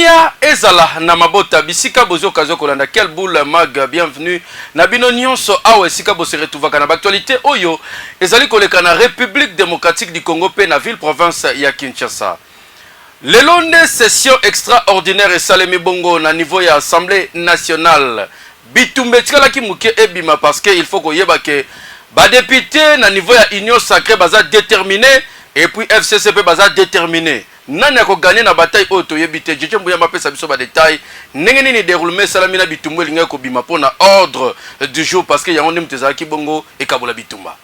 Kimia ezala na mabota bisika bozo kazo kolanda quel boule mag bienvenue na bino nyonso awe sika bo se retrouvaka na actualité oyo ezali koleka na République démocratique du Congo pe na ville province ya Kinshasa. Lelo nde session extraordinaire et salemi bongo na niveau ya Assemblée nationale. Bitumbe tikala ki muke ebima parce que il faut koyeba ke ba député na niveau ya Union sacrée baza déterminé et puis FCCP baza déterminé. Nani ako gagner na bataille auto yebite jeje mbuya mapesa biso ba détail ndenge nini déroulement salami na bitumba linga ko bima pona ordre du jour parce que yango ndimteza ki bongo e kabola bitumba.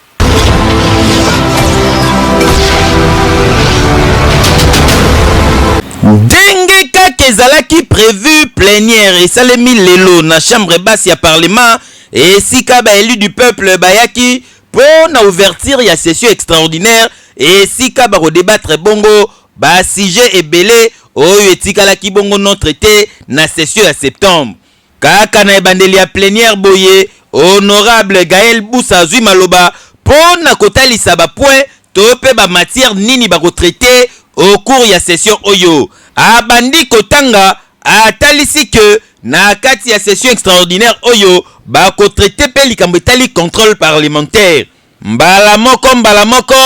Denge kaka ezalaki prévu plénière et salemi lelo na chambre basse ya parlement et sika ba élu du peuple bayaki pour na ouverture ya session extraordinaire et sika ba débattre bongo ba sujet ebele oyo etikalaki bongo non traité na session ya septembre. Kaka na ebandeli ya plénière boye honorable Gaël Boussa azwi maloba pour na kotalisa ba point to pe ba matière nini ba retraité au cours ya session oyo. Abandi kotanga atalisi que na kati ya session extraordinaire oyo ba ko traité pe likambo etali contrôle parlementaire. Mbala moko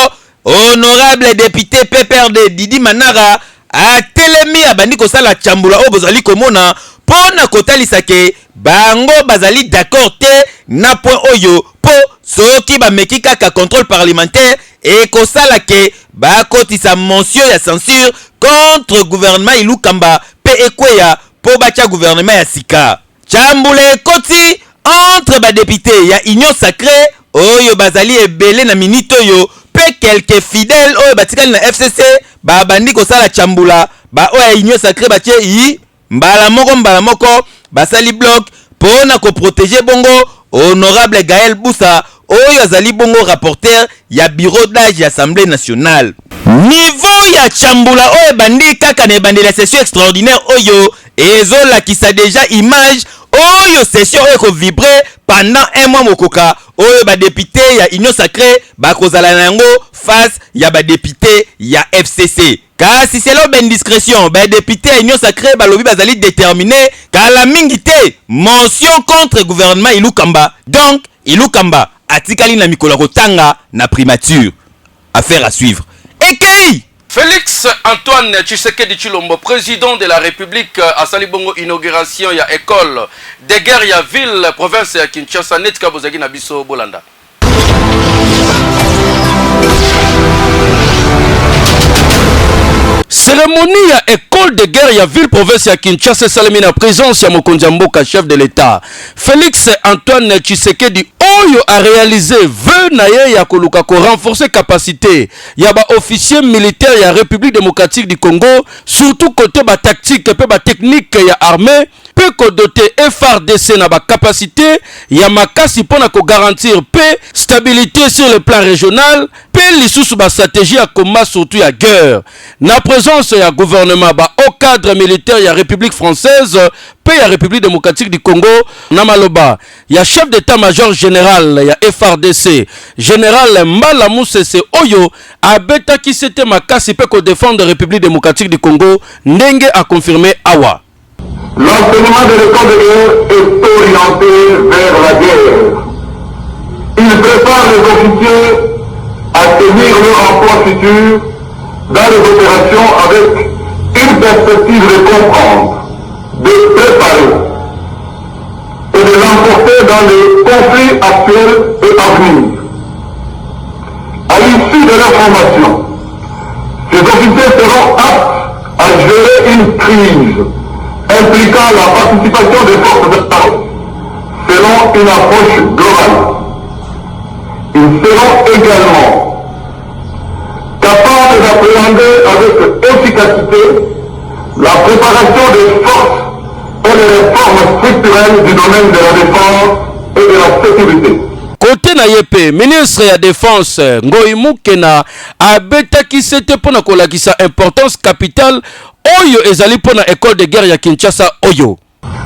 honorable député PPRD Didi Manara a telemi abandi kosala chambula o bozali komona pona kotalisa ke bango bazali d'accord te na point oyo po soki ba meki kaka contrôle parlementaire et kosala ke ba kotisa motion ya censure contre gouvernement Ilukamba pe ekweya po bacha gouvernement ya sika. Chambula koti entre ba député ya Union sacrée oyo bazali ebele na minute oyo pe quelques fidèles oyo batikali na FCC ba bandi kosala chambula ba oyo Union sacrée batie yi mbala moko basali bloc pona ko protéger bongo honorable Gaël Boussa oyo azali bongo rapporteur ya bureau d'âge ya Assemblée nationale. Niveau ya chambula oyo bandi kaka na bandi la session extraordinaire oyo ezola qui sa déjà image oyo session oyo ko vibrer pendant un mois mokoka oyo ba député ya Union sacrée ba kozala nango face ya ba député ya FCC. Kasi c'est là ben discrétion ba député ya Union sacrée ba lobi bazali déterminé kala mingi te motion contre gouvernement Ilukamba. Donc Ilukamba atikali na mikolo kotanga na primature. Affaire à suivre. Ekei Félix Antoine Tshisekedi Tshilombo, président de la République, a salibongo inauguration ya école de guerre ya ville province ya Kinshasa netka bozagi na biso bolanda. Cérémonie ya école de guerre ya ville province ya Kinshasa salami na présence ya mokonzi ya mboka chef de l'État Félix Antoine Tshisekedi oyo a réalisé vœu na ye ya koluka ko renforcer capacité ya ba officier militaire ya République démocratique du Congo surtout côté ba tactique pe ba technique ya armée pe ko doter FARDC na ba capacité ya makasi pona ko garantir paix stabilité sur le plan régional pe lisusu ba stratégie ya combat surtout ya guerre na présence ya gouvernement ba au cadre militaire ya République française pe ya République démocratique du Congo na maloba ya chef d'état-major général ya FARDC général Mbala Moussese oyo abetaki sete makasi pe ko défendre République démocratique du Congo ndenge a confirmé awa. L'enseignement de l'école de guerre est orienté vers la guerre. Il prépare les officiers à tenir leur emploi futur dans les opérations avec une perspective de comprendre, de préparer et de l'emporter dans les conflits actuels et à venir. À l'issue de leur formation, ces officiers seront aptes à gérer une crise impliquant la participation des forces de l'État selon une approche globale. Ils seront également capables d'appréhender avec efficacité la préparation des forces et les réformes structurelles du domaine de la défense et de la sécurité. Côté na yepe, ministre ya défense Ngoi Mukena abetaki sete pona kolakisa importance capitale oyo ezali pona école de guerre ya Kinshasa oyo.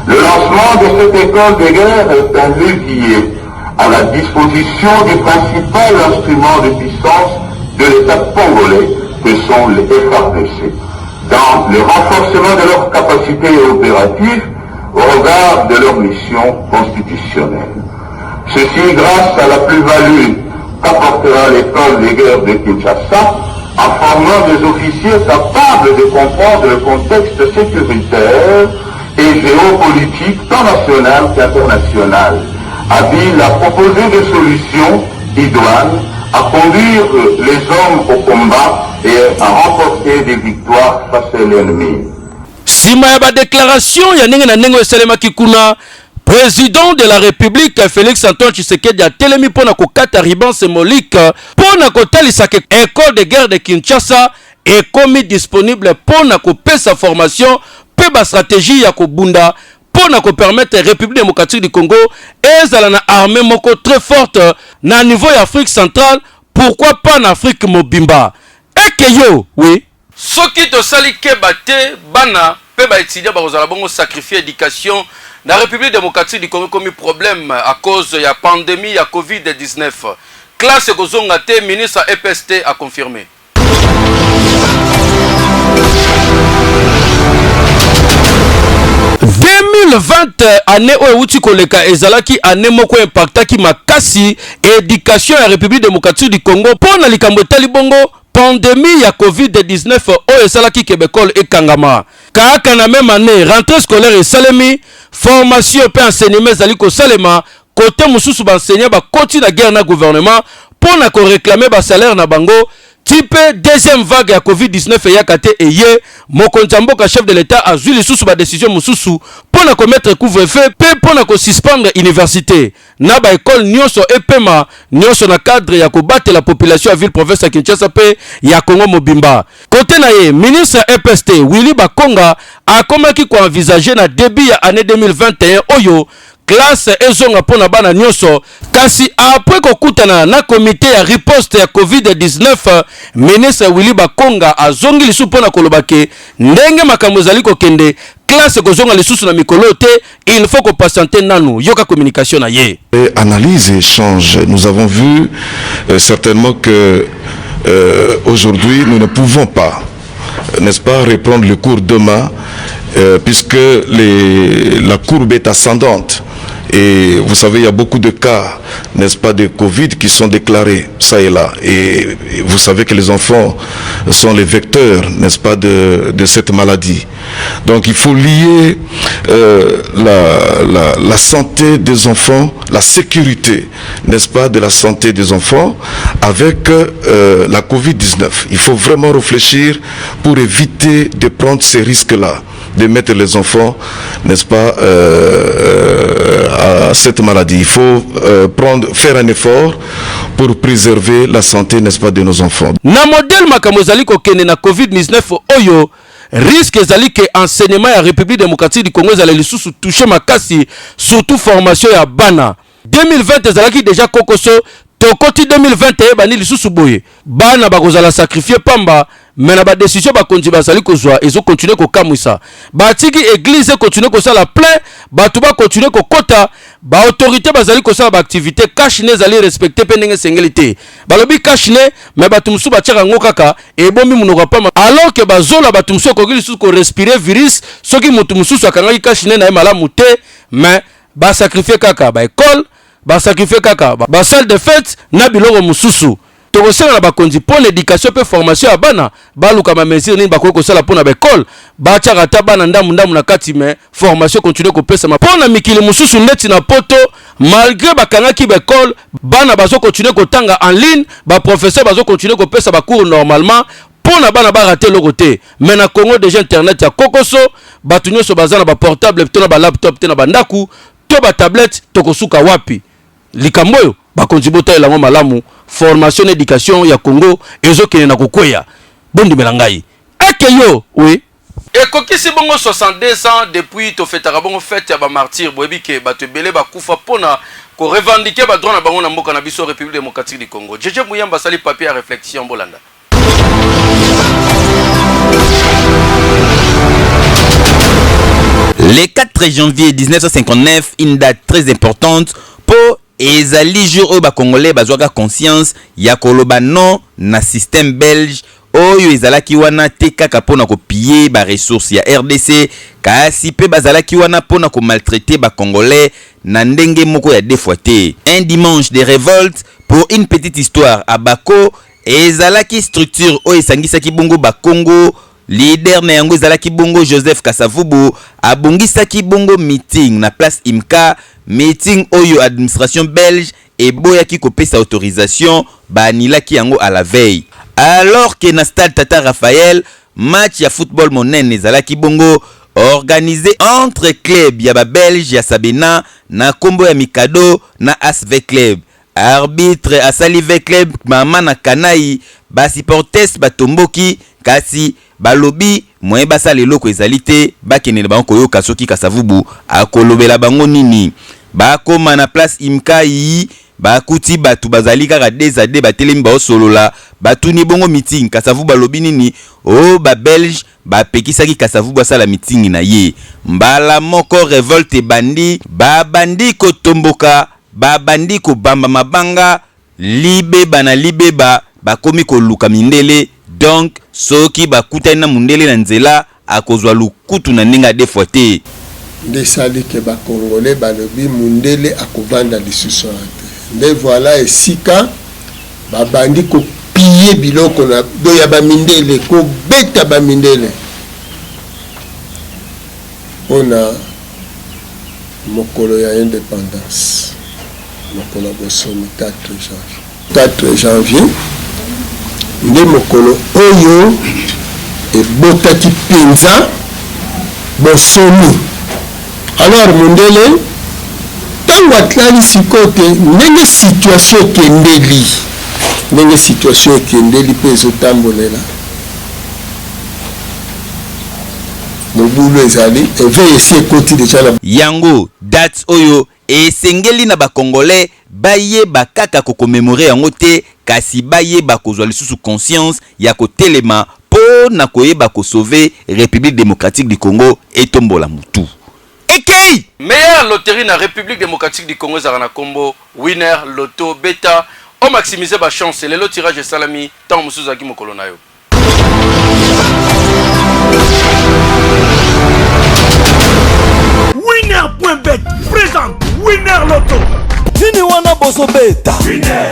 Le lancement de cette école de guerre est un levier à la disposition du principal instrument de puissance de l'État congolais que sont les FARDC. dans le renforcement de leurs capacités opératives au regard de leur mission constitutionnelle. Ceci grâce à la plus-value qu'apportera l'école des guerres de Kinshasa en formant des officiers capables de comprendre le contexte sécuritaire et géopolitique tant national qu'international, habiles à proposer des solutions idoines, à conduire les hommes au combat et à remporter des victoires face à l'ennemi. Sima ya ba déclaration ya ndenge na ndenge esalemaki kuna, président de la République Félix Antoine Tshisekedi atelemi pona kokata riban symbolique pona kotalisa ke école de guerre de Kinshasa ekomi disponible pona kopesa formation pe ba stratégie ya kobunda pona ko permettre République démocratique du Congo ezala na armée moko très forte na niveau ya Afrique centrale, pourquoi pas en Afrique mobimba. Eke yo, oui. Soki to sali keba te bana pe ba étudiant ba kozala bongo sacrifier éducation la République démocratique du Congo comme problème à cause de la pandémie à Covid-19. Classe Kozongate, ministre EPST a confirmé. « 2020 année où koleka ezalaki année moko impactaki makasi éducation à la République démocratique du Congo pour na likambo etali bongo pandémie ya Covid-19 o esalaki Québécois et Kangama. Kaka na même année rentrée scolaire et salemi formation pe enseignement ezali ko salema côté mususu ba enseignant ba koti na guerre na gouvernement pour na ko réclamer ba salaire na bango type deuxième vague ya Covid-19 ya kate eye mokonzi mboka chef de l'état a zui lisusu ba décision mususu pour na ko mettre couvre-feu pe pour na ko suspendre université na ba école nyonso epema nyonso na cadre ya ko battre la population à ville province ya Kinshasa pe ya Congo mobimba. Côté na ye ministre EPST Willy Bakonga a komaki ko envisager na début ya année 2021 oyo classe ezonga pona bana nyonso kasi après kokutana na comité ya riposte ya Covid-19 ministre Willy Bakonga azongi lisu pona kolobake ndenge makambo ezali kokende classe kozonga lisusu na mikolo te, il faut ko patienter nanu yoka communication na ye. Analyse et échange, nous avons vu certainement que aujourd'hui nous ne pouvons pas, n'est-ce pas, reprendre le cours demain puisque la courbe est ascendante. Et vous savez, il y a beaucoup de cas, n'est-ce pas, de Covid qui sont déclarés, ça et là. Et vous savez que les enfants sont les vecteurs, n'est-ce pas, de cette maladie. Donc il faut lier la santé des enfants, la sécurité, n'est-ce pas, de la santé des enfants avec la Covid-19. Il faut vraiment réfléchir pour éviter de prendre ces risques-là, de mettre les enfants, n'est-ce pas, à cette maladie. Il faut faire un effort pour préserver la santé, n'est-ce pas, de nos enfants. Na modèle makamozali ko kene na Covid-19 oyo risque ezali ke enseignement ya République démocratique du Congo ezali lisusu toucher makasi surtout formation ya bana. 2020 ezalaki déjà kokoso tokoti 2021 bani lisusu boye bana bakozala sacrifier pamba mais na ba décision ba konji bazali kozwa ezo continuer ko kamwisa batiki église continuer ko sala plein batu ba continuer ko kota ba autorité bazali ko sala ba activité cash ne zali respecter pendenge sengelité balobi cash ne mais batu musu ba tchaka ngokaka e bombi munoko pamba alors que bazola batu musu ko gili ko respirer virus soki mutu musu akangaki cash ne na malamu te mais ba sacrifier kaka ba école ba sacrifier kaka ba salle de fête na biloko mususu tokosala na bakonzi pour l'éducation pe formation ya bana baluka ma mesure nini bakoki kosala pona ba école batiaka ta bana ndamu na kati mais formation continue kopesa ma pona mikili mususu ndeti na poto malgré bakangaki ba école bana bazo continuer kotanga en ligne ba professeur bazo continuer kopesa ba cours normalement pona bana ba rater lokote mais na Congo déjà internet ya kokoso batu nyonso bazana ba portable to na ba laptop te na ba ndaku to ba tablette tokosuka wapi likambo yo bakonzi bota elango malamu formation éducation ya Congo ezokene na kokwea bondi melangai eke yo oui ekokisi bongo 62 ans depuis to fetaka bongo fête ya ba martyr boebike bato belé bakufa pona ko revendiquer ba droit na bango na mboka na biso République démocratique du Congo. Jeje Muyamba sali papier à réflexion bolanda. Le 4 janvier 1959, une date très importante pour ezali jour oyo ba congolais bazwaka conscience ya koloba non na système belge oyo ezalaki wana te kaka mpona kopiller baresource ya RDC, kasi pe bazalaki wana mpona komaltraiter bacongolais na ndenge moko ya defwa te. Un dimanche de révolte pour une petite histoire à Bako, ezalaki structure oyo esangisaki bongo bakongo. Leader na yango ezalaki bongo Joseph Kasavubu abongisaki bongo meeting na place Imka, meeting oyo administration belge eboyaki kopesa autorisation banilaki yango à la veille. Alors que na stade Tata Raphaël, match ya football monene ezalaki bongo organisé entre club ya ba belge ya Sabena na kombo ya Mikado na ASV Club. Arbitre asali ve club mama na Kanai, ba supporters batomboki kasi balobi moye basala eloko ezali te bakene bango koyoka soki Kasavubu akolobela bango nini. Bakoma na place Imkai, bakuti batu bazali kaka dezade batelemi baosolola batuni bongo meeting. Kasavubu balobi nini? Oh ba belge bapekisaki Kasavubu asala meeting na ye. Mbala moko revolte bandi, babandi kotomboka, babandi kobamba mabanga, libeba na libeba bakomi koluka mindele. Donc soki bakutani na mundele na nzela akozwa lukutu na ndenge defwa te. Nde sali ke bakongole balobi mundele akovanda lisusu ate. Nde voilà esika babandi kopiller biloko na do ya bamindele, kobeta bamindele. Ona mokolo ya indépendance, mokolo bosomi 4 janvier. Nde mokolo oyo ebotaki penza bosomi. Alors mundele tango atlali sikote ndenge situation ekendeli, ndenge situation ekendeli pe ezotambolela mobulu ezali eve esi ekoti deja na yango date oyo esengeli na bakongolais bayeba kaka kokomemore yango te, kasi bayeba kozwa lisusu conscience ya kotelema po na koyeba kosauver République démocratique du Congo etombola mutu. Ekei meilleure loterie na République démocratique du Congo ezala na kombo winner loto beta o maximiser ba chance le tirage salami tant musuzu aki mokolo na yo. Winner.bet présente Winner Loto. Fini wana boso beta. Winner.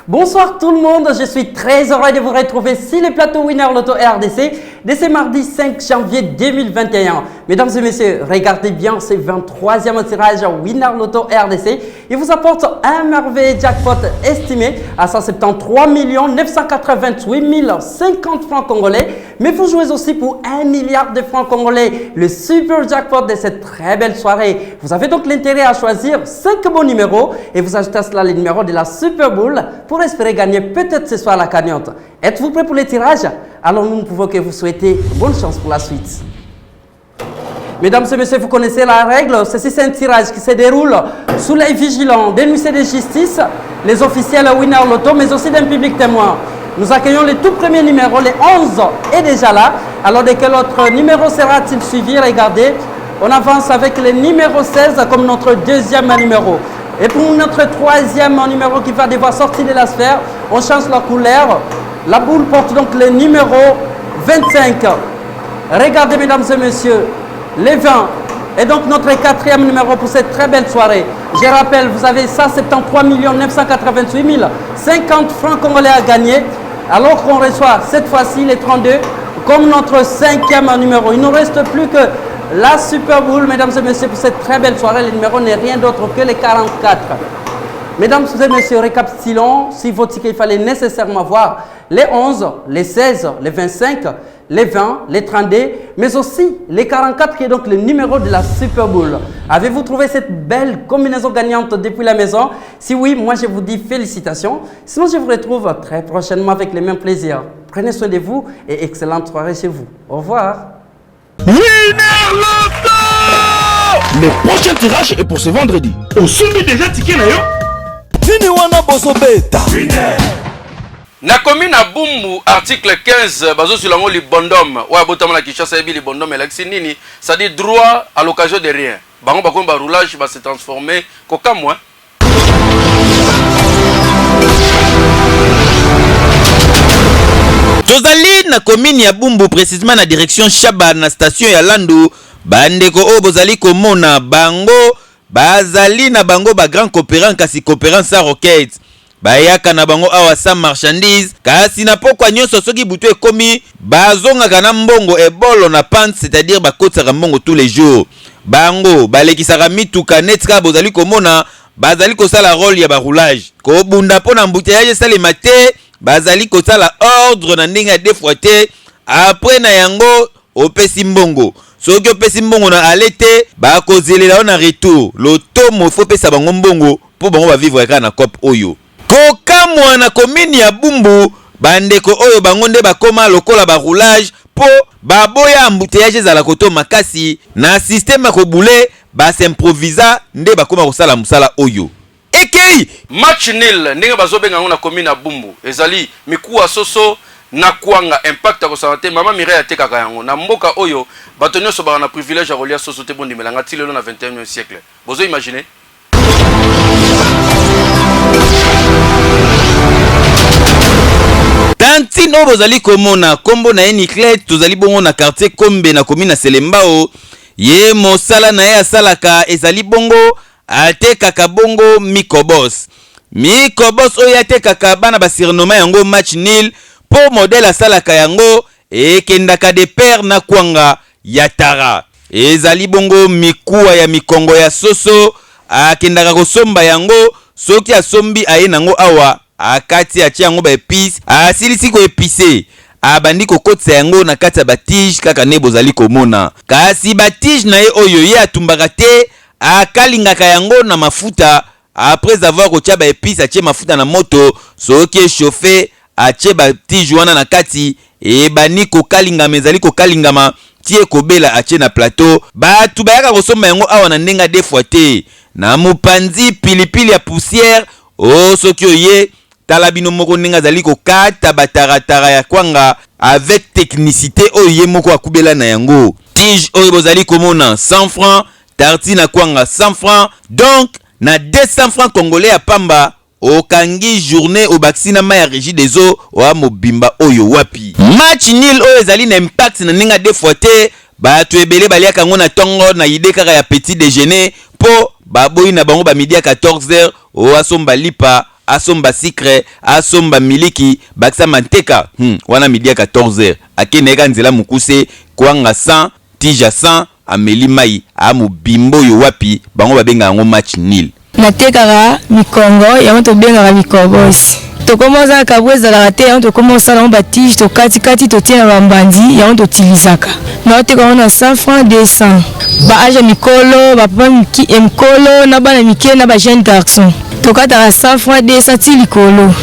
Bonsoir tout le monde, je suis très heureux de vous retrouver sur le plateau Winner Loto RDC de ce mardi 5 janvier 2021. Mesdames et messieurs, regardez bien ce 23e tirage Winner Loto RDC. Il vous apporte un merveilleux jackpot estimé à 173 988 050 francs congolais. Mais vous jouez aussi pour 1 milliard de francs congolais, le super jackpot de cette très belle soirée. Vous avez donc l'intérêt à choisir 5 bons numéros et vous ajoutez à cela les numéros de la Super Bowl pour espérer gagner peut-être ce soir la cagnotte. Êtes-vous prêts pour le tirage? Alors nous ne pouvons que vous souhaiter bonne chance pour la suite. Mesdames et messieurs, vous connaissez la règle. Ceci, c'est un tirage qui se déroule sous l'œil vigilant des huissiers de justice, les officiels Winner Loto, mais aussi d'un public témoin. Nous accueillons le tout premier numéro, le 11 est déjà là. Alors de quel autre numéro sera-t-il suivi? Regardez, on avance avec le numéro 16 comme notre deuxième numéro. Et pour notre troisième numéro qui va devoir sortir de la sphère, on change la couleur. La boule porte donc le numéro 25. Regardez mesdames et messieurs, les 20 est donc notre quatrième numéro pour cette très belle soirée. Je rappelle, vous avez 173 988 050 francs congolais à gagner. Alors qu'on reçoit cette fois-ci les 32 comme notre cinquième numéro. Il ne nous reste plus que la Super Bowl, mesdames et messieurs, pour cette très belle soirée. Le numéro n'est rien d'autre que les 44. Mesdames et messieurs, récapitulons. Si vos tickets, il fallait nécessairement voir les 11, les 16, les 25, les 20, les 32, mais aussi les 44 qui est donc le numéro de la Super Bowl. Avez-vous trouvé cette belle combinaison gagnante depuis la maison? Si oui, moi je vous dis félicitations. Sinon, je vous retrouve très prochainement avec les mêmes plaisirs. Prenez soin de vous et excellente soirée chez vous. Au revoir. Winner Loto. Le prochain tirage est pour ce vendredi. Au sommet déjà ticket na yo. Fini wana boso beta. Winner. Na commune à Bumbu, article 15, bazo sur l'angle libondom. Ouais, botam la Kinshasa ebi libondom et nini, ça dit droit à l'occasion de rien. Bango bakon ba roulage va se transformer koka moi. na commune ya Bumbu, précisément na direction Chaba na station ya Landu, bandeko o bozali komona bango bazali na bango ba grand coopérant kasi coopérant sa roquette bayaka na bango awa sa marchandise kasi na pokwa nyonso soki butu ekomi bazongaka na mbongo ebolo na pante, c'est-à-dire bakotisaka mbongo tous les jours. Bango balekisaka mituka netika bozali komona bazali kosala rôle ya baroulage kobunda mpo na embouteillage esalema te, bazali kosala ordre na ndenge ya deux fois te. Après na yango opesi mbongo, soki opesi mbongo na alete bakozelela na retour lotomo faut pesa bango mbongo po bango bavivre kaka na cop oyo kokamwa na commune ya Bumbu. Bandeko oyo bango nde bakoma lokola baroulage po baboya embouteillage ezala koto makasi na système ya kobule basimprovisa nde bakoma kosala musala oyo ekei match nil ndenge bazobenga yango na commune ya Bumbu ezali mikuwa soso na kwanga impact ya kosala te. Mama Mireille atekaka yango na mboka oyo bato nyonso baka na privilège ya kolia soso te bondimelanga ti lelo na 21e siècle. Bozo imagine Tantino bozali komona kombo na Eniclet tozali bongo na quartier Kombe na commune na Selembao. Ye mosala na ye asalaka ezali bongo atekaka bongo Mikobos. Mikobos oyo atekaka bana basirnoma yango match nil po modèle asalaka yango ekendaka de père na kwanga ya tara. Ezali bongo mikuwa ya mikongo ya soso akendaka kosomba yango soki asombi aye nango awa akati atie yango ba épice asilisi ko épicé abandi kokotisa yango na kati ya batige kaka ne bozali komona kasi batige na ye oyo ye atumbaka te akalingaka yango na mafuta après avoir kotia ba épice atie mafuta na moto soki échauffé atie batige wana na kati ebani kokalingama ezali kokalingama tie kobela atie na plateau batu bayaka kosomba yango awa na ndenga deux fois te na mopanzi pilipili ya poussière o soki oye tala bino moko ndenge azali kokata bataratara ya kwanga avec technicité oyo ye moko akubela na yango. Tige oyo bozali komona 100 francs, tartine na kwanga 100 francs, donc na 200 francs congolais ya pamba okangi journée obakisi na mai ya régie des eaux oa mobimba oyo wapi. Match nil oyo ezali na impact na ndenge deux fois te bato ebele baliaka yango na tongo na ide kaka ya petit déjeuner po baboyi na bango ba midi à 14h o asomba lipa asomba sucre asomba miliki bakisa manteka wana midi à 14h akeneka nzela mukuse kwanga 100 tija 100 ameli mai amu bimbo yo wapi bango babenga yango match nil. Natekaka mikongo yango tobengaka mikobosi tokomoza kabwezalaka te yango tokomosala yango batige tokati totie na bambandi yango totilizaka naoteka yango na 100 francs 200 baage mikolo bapapa mikolo na bana mike na bajeune garçon tokataka 100 francs 200 ti likolo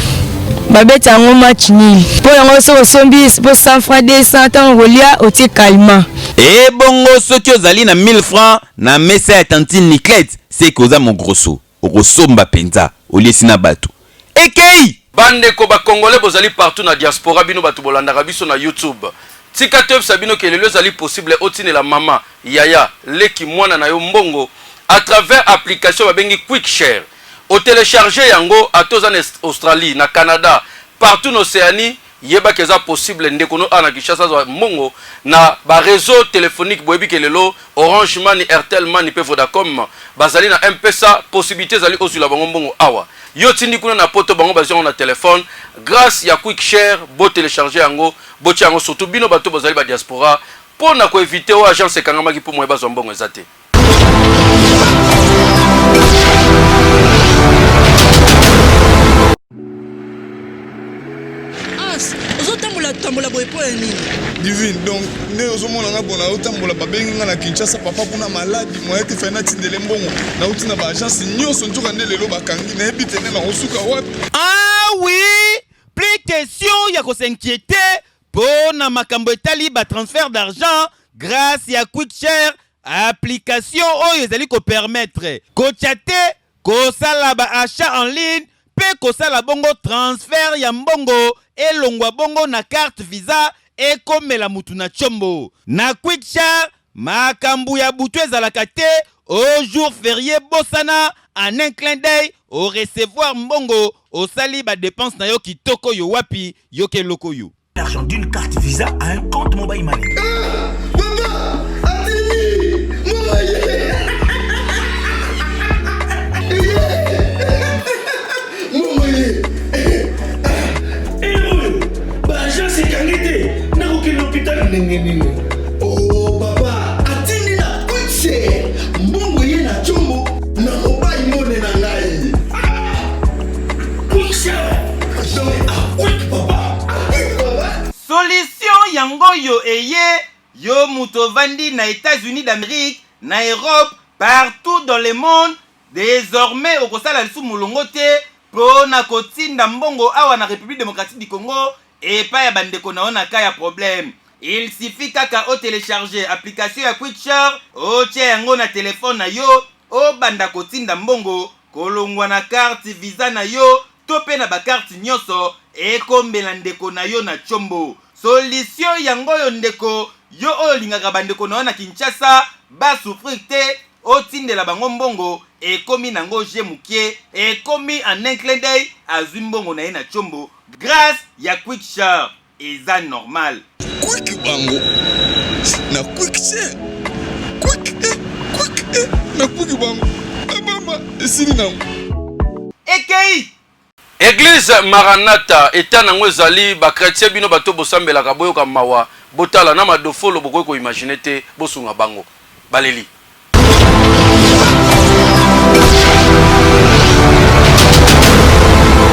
babeta yango match nil mpo yango soki osombi po 100 francs 200 ntango kolia otie kalima ebongo soki ozali na 1000 francs na mesa ya tantine Niclet seki oza mogroso okosomba penza oliesi na bato ekei bandeko bakongole bozali partout na diaspora bino bato bolandaka biso na YouTube tika te sabino ke lelo ezali possible otinela mama yaya leki mwana na yo mbongo à travers application babengi Quick Share o télécharger yango atoza na Australie na Canada partout en Océanie yeba keza possible ndekono ana Kinshasa za mbongo na ba réseau téléphonique boyebi ke lelo Orange Money, Airtel Money pe Vodacom bazali na M-Pesa possibilité zali osula bango mbongo awa yo tindi kuna na poto bango bazali na téléphone grâce ya Quick Share bo télécharger yango bo tiango surtout bino bato bazali ba diaspora pour na ko éviter o agence kangama ki pour moyeba zo mbongo ezate. Tambola boy pour nini divine donc ne ozomona nga bona otambola babengi nga na Kinshasa papa kuna maladi moya te fena tindele mbongo na utina ba agence nyonso njoka nde lelo bakangi na ebitene na osuka wapi. Ah oui, plus question ya ko s'inquiéter pour na makambo etali ba transfert d'argent grâce ya Quick Share application oyo ezali ko permettre ko chatter ko sala ba achat en ligne pe ko sala bongo transfert ya mbongo elongwa bongo na carte visa ekomela mutu na chombo na Quick Share makambu ya butu ezalaka te au jour férié bosana en un clin d'œil au recevoir mbongo au sali ba dépense na yo kitoko yo wapi yo ke loko yo l'argent d'une carte visa visa à un compte mobile money. Oh papa, atini na kuche. Mbongo ye na chombo na mobile money na ngai. Kuche. Solution yango yo eye yo mutovandi na États-Unis d'Amérique, na Europe, partout dans le monde. Désormais okosala lisu mulongo te po na kotinda mbongo awa na République démocratique du Congo et pas ya bandeko na ona ka ya problème. Il suffit kaka o télécharger application ya QuickShare, o tia yango na téléphone na yo, o banda kotinda mbongo, kolongwa na carte visa na yo, tope na ba carte nyonso, e kombela ndeko na yo na chombo. Solution yango yo ndeko, yo o lingaka bandeko na yo na Kinshasa, ba souffrir te, o tindela bango mbongo, e komi nango je mukie, e komi en un clin d'œil, azwi mbongo na ye na chombo, grâce ya QuickShare. Eza normal. Quick bango. Na quick share. Quick na quick bango. Mama, esili na. Ekei. Église Maranatha eta nango ezali ba chrétien bino bato bosambela ka boyoka mawa botala na madofolo bokoy ko imaginer te bosunga bango. Baleli.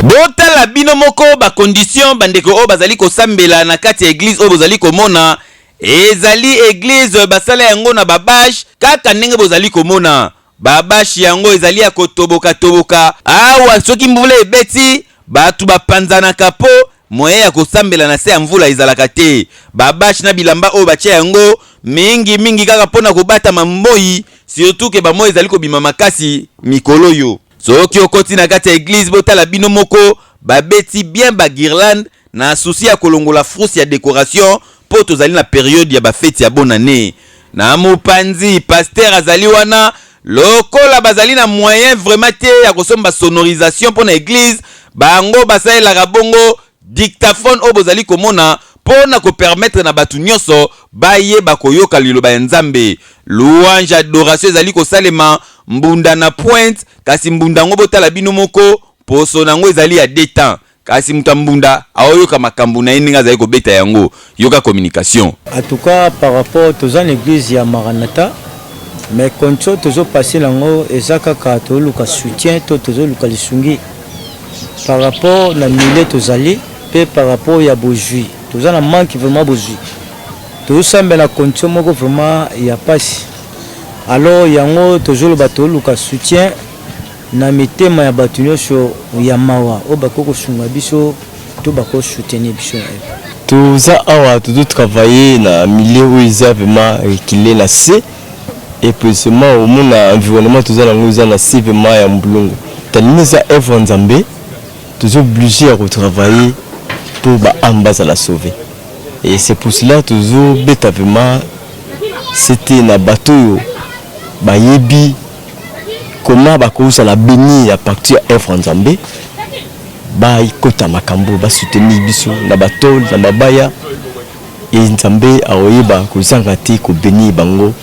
Botala bino moko ba condition bandeko o bazali ko sambela na kati ya église o bozali komona ezali église basala yango na babash kaka ndenge bozali komona babash yango ezali ya kotoboka toboka awa soki mvula ebeti batu bapanzana kapo moye ya kosambela na se ya mvula ezalaka te babash na bilamba o batia yango mingi kaka pona kobata mamboyi surtout ke bamoyi ezali kobima makasi mikolo yo. Soki okoti na kati ya église botala bino moko babeti bien ba guirlande na souci ya kolongola frousse ya décoration po tozali na période ya ba fête ya bonne année. Na mopanzi pasteur azali wana lokola bazali na moyen vraiment te ya kosomba sonorisation pour na église bango basalela bongo dictaphone o bozali komona pona ko permettre na batu nyonso baye bakoyoka liloba ya Nzambe. Louange adoration ezali ko salema mbunda na pointe kasi mbunda ngo botala bino moko poso nango ezali ya détend kasi mutambunda aoyoka makambu na eninga zali ko beta yango yoka communication. En tout cas par rapport aux l'église ya Maranatha mais koncho tozo passer lango ezaka ka to luka soutien to tozo luka lisungi par rapport na milieu tozali pe par rapport ya bojui toza na manque vraiment bojui to sambela koncho moko vraiment ya pasi. Alors yango tozo bato luka soutien na mitema ya bato nyonso ya mawa o bakoko sunga biso to bako soutenir biso. Toza awa tozo travailler na milieu où ils ont vraiment reculé na C et précisément au monde environnement toza na ngoza na C vraiment ya mbulungu tanimiza œuvre Nzambe tozo obligé à retravailler pour ba ambaza la sauver et c'est pour cela tozo beta vraiment c'était na bateau bayebi comment bakosa la béni à partir œuvre Nzambe ba ikota makambo ba soutenir biso na batol na babaya et Nzambe aoyeba kozanga te ko béni bango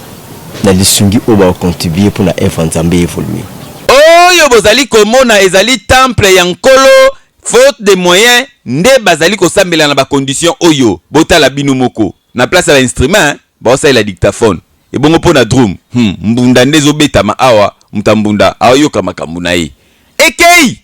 na lisungi o ba contribuer pour la œuvre Nzambe évoluer. Oyo bozali komona ezali temple ya nkolo faute de moyens nde bazali kosambela na ba condition oyo botala bino moko na place ya instrument ba osa la dictaphone et bongo pona drum mbunda ndezo betama awa mutambunda ayoka makambu na ye ekei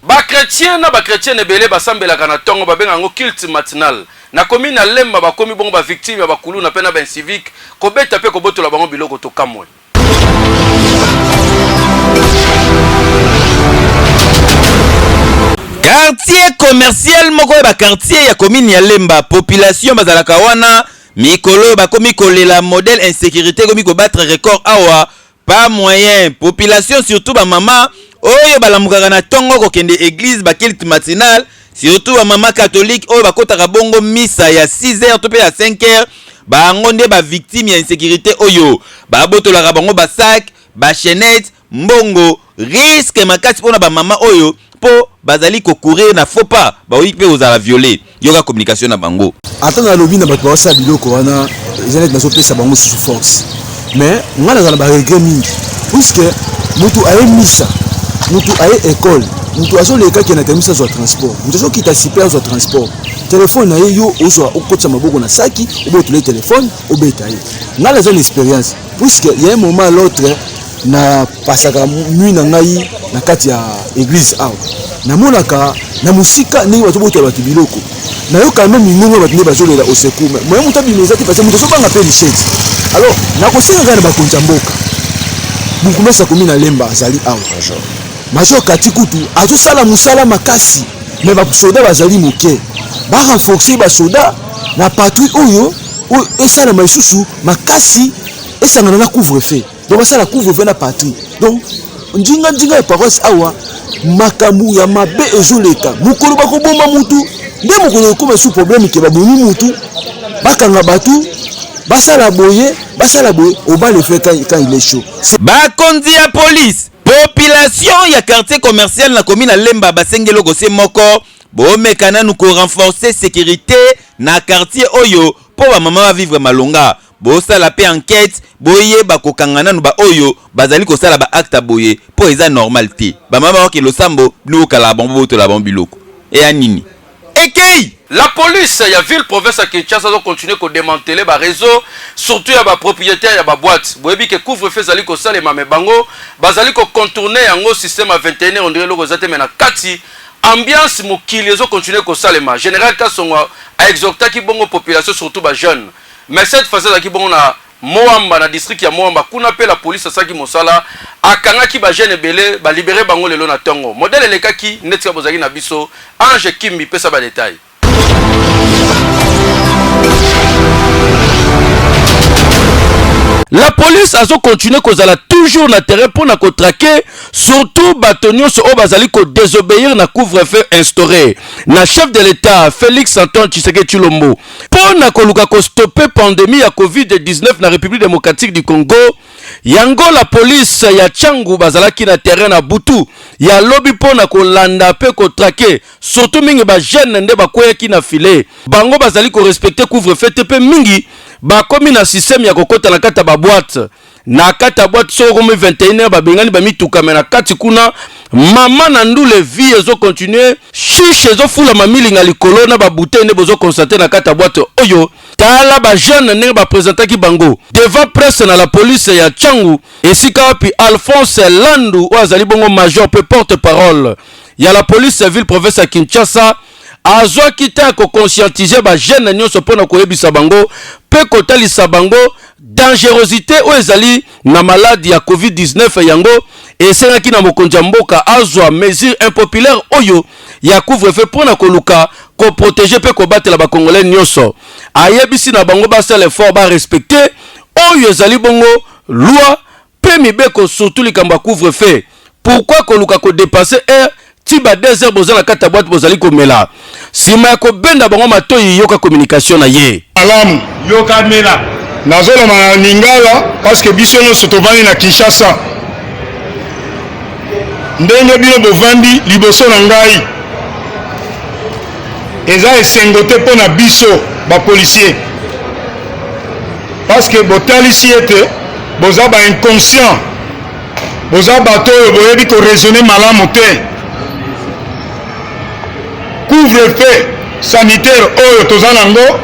ba chrétien na ba chrétienne belé basambela kana tongo babenga ngo culte matinal na commune na Lemba ba komi bongo ba victime ba kulu na pena ba civique ko beta pe ko botola bango biloko to kamwe. Quartier commercial moko ba quartier ya commune ya Lemba population bazalaka wana mikolo ba komi kolela modèle insécurité komi ko battre record awa pas moyen population surtout ba mama oyo balamukaka na tongo ko kende église ba culte matinal surtout ba mama catholique oyo bakotaka bongo misa ya 6h to pe ya 5h ba ngonde ba victime ya insécurité oyo ba botolaka bango ba sac ba chaînette mbongo risque makasi pona ba mama oyo po bazali ko courir na faux pas ba oui pe ozala violer yoka communication na bango atanga lobi na bato basa biloko wana ezali na sopesa bango sous force mais ngana za ba regret mingi puisque mutu aye misa mutu aye école mutu azoleka ki na temisa zo transport mutu zo kita super zo transport téléphone na yo ozo okotsa maboko na saki obotule téléphone obeta ye ngana za l'expérience puisque il y a un moment à l'autre na pasaka nuit na ngai na kati ya église awa namonaka na musika ndenge bato boto bato biloko na yo quand même mingongo bato ne bazolela au secours mais mutu bimeza te parce que mutu sobanga pe liseti alors nakosenga kana bakonza mboka bukumesa komi na lemba azali awa major kati kutu azosala musala makasi mais basoda bazali moke ba renforcer basoda na patrouille oyo esala maisusu makasi esangana na couvre-feu donc ça la couvre-feu na patrouille donc ndinga ya paroisse awa makamu ya mabe ezoleka mukolo bakobomba mutu nde mukolo ko sous problème ke baboni mutu bakanga batu basala boye on va le faire quand il est chaud bakonzi ya police population ya quartier commercial na commune Lemba basengelo gose moko bomeka nanu ko renforcer sécurité na quartier oyo po ba mama va vivre malonga bosala pe enquête boye bakokanga nanu ba oyo bazali kosala ba acte boye po eza normal te ba mama wa ke losambo nous kala bombo to la bombiloko et anini ekei la police ya ville province à Kinshasa doit continuer à démanteler ba réseau surtout ya ba propriétaire ya ba boîte boyebi ke couvre-feu zali ko salema me bango bazali ko contourner yango système à 21h on dirait loko zate mena kati ambiance mokili zo continuer ko salema général Kasongo a exhorté ki bongo population surtout ba jeunes mais cette phase là ki bongo na Moamba na district ya Moamba kuna pe la police asaki mosala akanga ki ba jeune belé ba libérer bango lelo na tongo modèle lekaki netika bozaki na biso Ange Kimbi pesa ba détail. La police a continué kozala toujours na terrain pour na ko traquer surtout batonio so bazali ko désobéir na couvre-feu instauré na chef de l'état Félix Antoine Tshisekedi Tshilombo pour na ko luka ko stopper pandémie ya COVID-19 na République démocratique du Congo yango la police ya Tchangu bazalaki na terrain na Butu ya lobby pour na ko landa pe ko traquer surtout mingi ba jeune nde bakoyaki na filet bango bazali ko respecter couvre-feu te pe mingi ba komi na système ya kokota na kata ba boîte na kata boîte so comme 21h ba bengani ba mituka na kati kuna mama na ndule vie ezo continuer chiche ezo fula mamilinga likolo na ba bouteille ne bozo constater na kata boîte oyo tala ba jeune ne ba présentaki bango devant presse na la police ya Tchangu esika wapi Alphonse Landu wazali bongo major pe porte-parole ya la police ville province ya Kinshasa azwa kita ko conscientiser ba jeune nyonso pona ko yebisa bango pe kotalisa bango dangerosité o ezali na maladie ya COVID-19 yango esengaki na mokonja mboka azwa mesure impopulaire oyo ya couvre-feu pona ko luka ko protéger pe ko batela ba congolais nyonso ayebisi na bango ba sala effort ba respecter oyo ezali bongo loi pe mibeko surtout likamba couvre-feu pourquoi ko luka ko dépasser tiba 2 heures bozala kata boîte bozali komela sima ko benda bango matoyi yoka communication na ye alamu yoka mela nazola na lingala parce que biso no sotovani na Kinshasa ndenge bino bovandi liboso na ngai eza esengo te pona biso ba policier parce que botalisi ete boza ba inconscient boza bato boyebi ko raisonner malamu te couvre-feu sanitaire oyo tozanango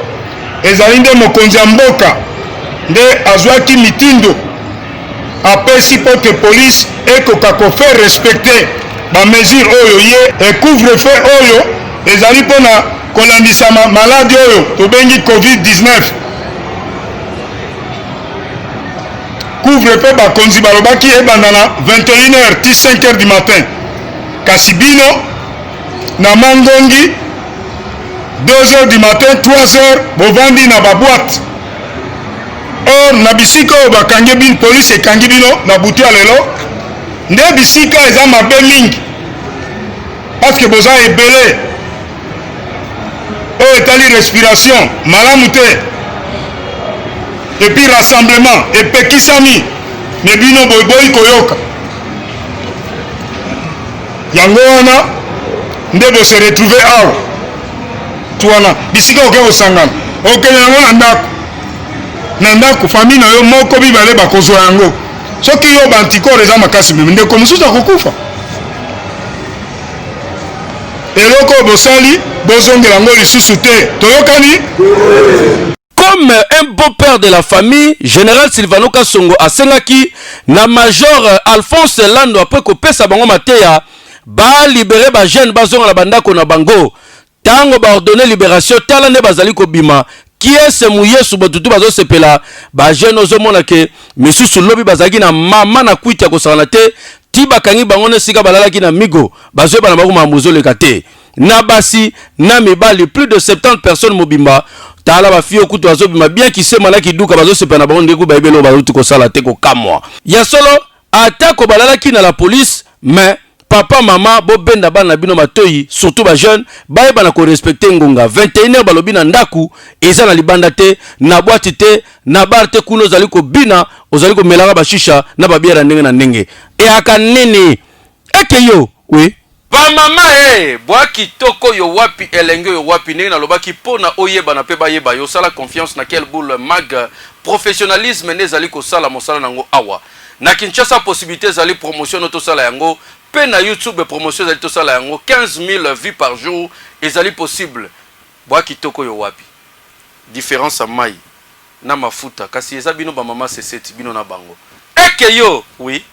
ezali nde mokonzi ya mboka nde azwaki mitindo apesi po ke police ekoka kofaire respecter ba mesure oyo ye couvre-feu oyo ezali mpona kolandisa maladi oyo tobengi COVID-19 couvre-feu bakonzi balobaki ebanda na 21h ti 5h du matin kasi bino na mangongi 2h du matin 3h bovandi na baboîte or na bisika oyo bakangi bino police ekangi bino na butu ya lelo nde bisika eza mabe mingi parce que boza ebele oyo etali respiration malamu te epuis rassemblement epekisami me bino boyi koyoka yango wana nde bose retrouver awa twana bisika oke kosangana okende yango na ndako famille na yo moko bibale bakozwa yango soki yo bantikore eza makasi meme ndeko mosusu akokufa eloko bosali bozongela yango lisusu te toyokani. Comme un beau-père de la famille, Général Silvano Kasongo asengaki na Major Alphonse Lando après kopesa bango mateya ba libérer ba jeune bazonga la bandako na bango tango ba ordonner libération tala ne bazali ko bima qui est ce mouillé sous botutu bazo sepela ba jeune ozomona ke monsieur Sulobi bazaki na mama na kwita ko sanate ti bakangi bango ne sika balalaki na migo bazo bana bango mamuzo le kate na basi na mibali plus de 70 personnes mobimba tala ba fio kutu azobima bien ki se malaki duka bazo sepena bango ndeko ba ibelo bazo ko sala te ko kamwa ya solo atako balalaki na la police mais papa mama bo benda bana bino matoyi surtout ba jeune ba bana ko respecter ngonga 21h balobi na ndaku eza na libanda te na boîte te na bar te kuno zali ko bina ozali ko melanga ba shisha na ba biera ndenge na ndenge e aka nini ekeyo oui ba mama bwa kitoko yo wapi elenge yo wapi ndenge na lobaki pona oyeba na pe ba yeba yo sala confiance na quel boule mag professionnalisme nezali ko sala mosala nango awa na Kinshasa possibilité zali promotion auto sala yango pe na YouTube promotion zali to sala yango 15000 vues par jour ezali possible bwa kitoko yo wapi différence à mai na mafuta kasi eza bino ba mama c'est bino na bango ekeyo oui